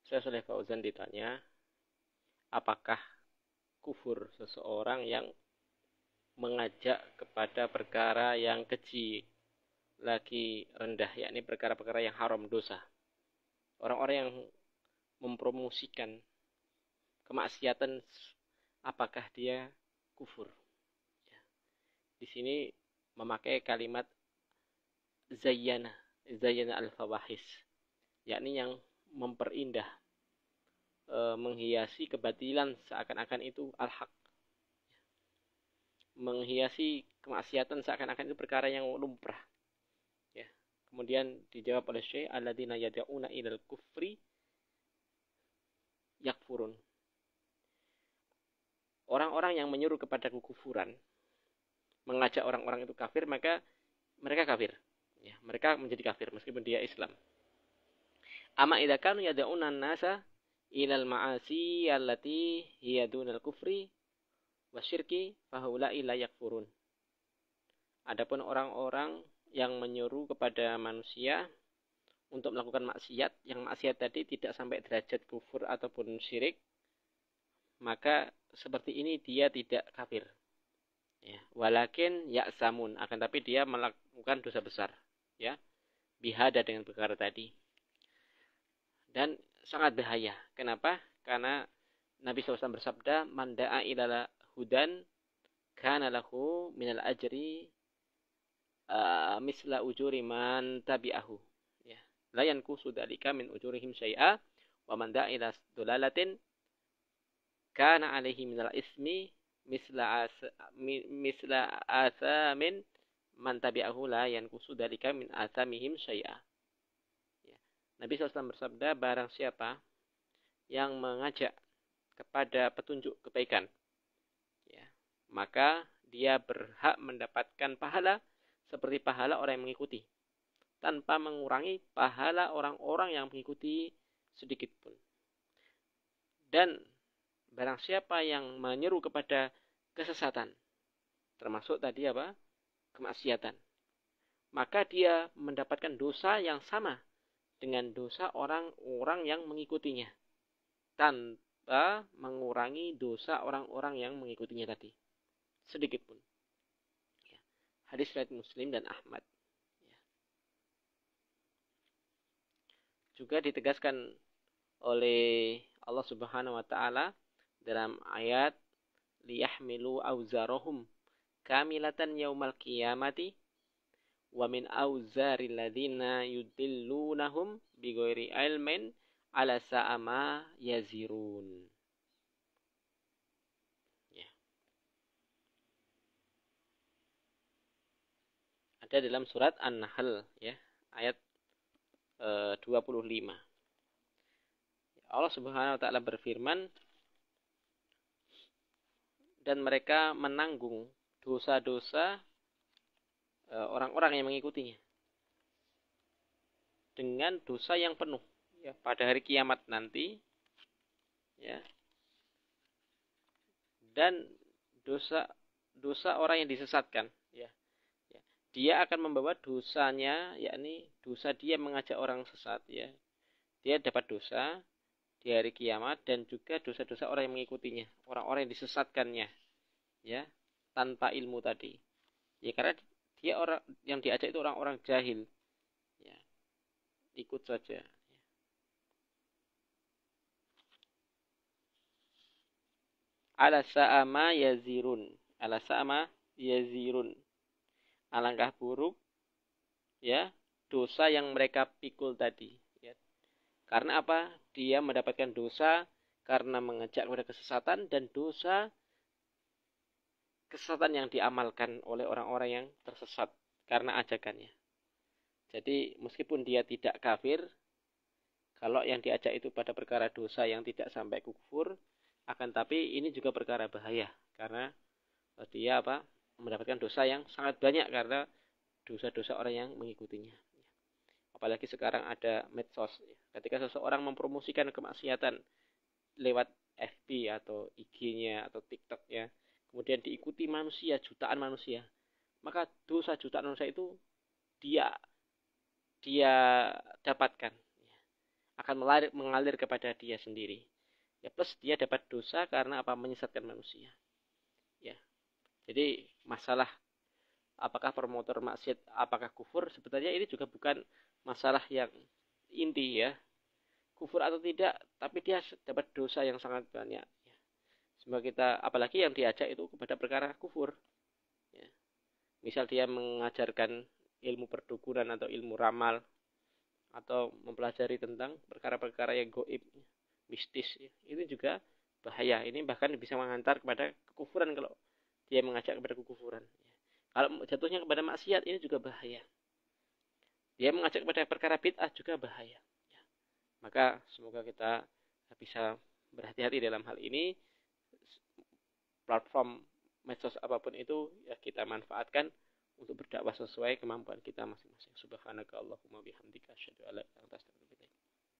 Syekh Shalih Fauzan ditanya, apakah kufur seseorang yang mengajak kepada perkara yang keji lagi rendah, yakni perkara-perkara yang haram, dosa. Orang-orang yang mempromosikan kemaksiatan, apakah dia kufur? Di sini memakai kalimat zayyana al-fawahis, yakni yang memperindah, menghiasi kebatilan seakan-akan itu al-haq, menghiasi kemaksiatan seakan-akan itu perkara yang lumrah. Ya. Kemudian dijawab oleh Syekh, alladzina yad'una ilal kufri yakfurun. Orang-orang yang menyuruh kepada kekufuran, mengajak orang-orang itu kafir, maka mereka kafir. Ya, mereka menjadi kafir meskipun dia Islam. Ama idza kanu yad'una an-nasa ilal ma'asi allati hiya dunal kufri wasyirki fahaula'i la yakfurun. Adapun orang-orang yang menyuruh kepada manusia untuk melakukan maksiat, yang maksiat tadi tidak sampai derajat kufur ataupun syirik, maka seperti ini dia tidak kafir. Ya, walakin ya'samun, akan tapi dia melakukan dosa besar, ya, bihada dengan perkara tadi. Dan sangat bahaya. Kenapa? Karena Nabi SAW bersabda, man da'a ilal hudan kana lahu minal ajri misla ujuri man tabi'ahu. Ya. La yankusu dzalika min ujurihim syai'a wa man da'a ila dolalatin kana alaihi minal ismi misla asamin man tabi'ahu la yankusu dzalika min asamihim syai'a. Ya. Nabi SAW bersabda, barang siapa yang mengajak kepada petunjuk kebaikan, ya, maka dia berhak mendapatkan pahala seperti pahala orang yang mengikuti, tanpa mengurangi pahala orang-orang yang mengikuti sedikit pun. Dan barang siapa yang menyeru kepada kesesatan, termasuk tadi apa? Kemaksiatan, maka dia mendapatkan dosa yang sama dengan dosa orang-orang yang mengikutinya, tanpa mengurangi dosa orang-orang yang mengikutinya tadi sedikit pun. Ya. Hadis riwayat Muslim dan Ahmad. Ya. Juga ditegaskan oleh Allah Subhanahu wa taala dalam ayat liyahmilu auzarahum kamilatan yaumal qiyamati wa min auzaril ladzina yudillunahum bighairi ilmin ala sa'ama yazirun. Ya. Ada dalam surat An-Nahl, ya, ayat 25. Allah Subhanahu wa taala berfirman, dan mereka menanggung dosa-dosa orang-orang yang mengikutinya dengan dosa yang penuh, ya, pada hari kiamat nanti, ya. Dan dosa orang yang disesatkan, ya. Dia akan membawa dosanya, yakni dosa dia mengajak orang sesat, ya. Dia dapat dosa di hari kiamat dan juga dosa-dosa orang yang mengikutinya, orang-orang yang disesatkannya, ya, tanpa ilmu tadi. Ya, karena dia orang yang diajak itu orang-orang jahil, ya, ikut saja. Ala sa'ama yazirun, ala sa'ama yazirun. Alangkah buruk, ya, dosa yang mereka pikul tadi, ya. Karena apa? Dia mendapatkan dosa karena mengajak kepada kesesatan dan dosa kesesatan yang diamalkan oleh orang-orang yang tersesat karena ajakannya. Jadi meskipun dia tidak kafir, kalau yang diajak itu pada perkara dosa yang tidak sampai kufur, akan tapi ini juga perkara bahaya karena dia apa? Mendapatkan dosa yang sangat banyak karena dosa-dosa orang yang mengikutinya. Apalagi sekarang ada medsos. Ketika seseorang mempromosikan kemaksiatan lewat FB atau IG-nya atau TikTok-nya, kemudian diikuti manusia, jutaan manusia, maka dosa jutaan manusia itu dia dapatkan. Akan akan mengalir kepada dia sendiri. Ya, plus dia dapat dosa karena apa? Menyesatkan manusia. Ya. Jadi masalah apakah promotor maksiat apakah kufur, sebetulnya ini juga bukan masalah yang inti ya. Kufur atau tidak, tapi dia dapat dosa yang sangat banyak. Ya. Semoga kita, apalagi yang diajak itu kepada perkara kufur. Ya. Misal dia mengajarkan ilmu perdukunan atau ilmu ramal, atau mempelajari tentang perkara-perkara yang goib, mistis, itu juga bahaya. Ini bahkan bisa mengantar kepada kekufuran kalau dia mengajak kepada kekufuran. Kalau jatuhnya kepada maksiat, ini juga bahaya. Dia mengajak kepada perkara bid'ah juga bahaya. Maka semoga kita bisa berhati-hati dalam hal ini. Platform medsos apapun itu ya kita manfaatkan untuk berdakwah sesuai kemampuan kita masing-masing. Subhanaka Allahumma bihamdika asyhadu an la ilaha illa anta astaghfiruka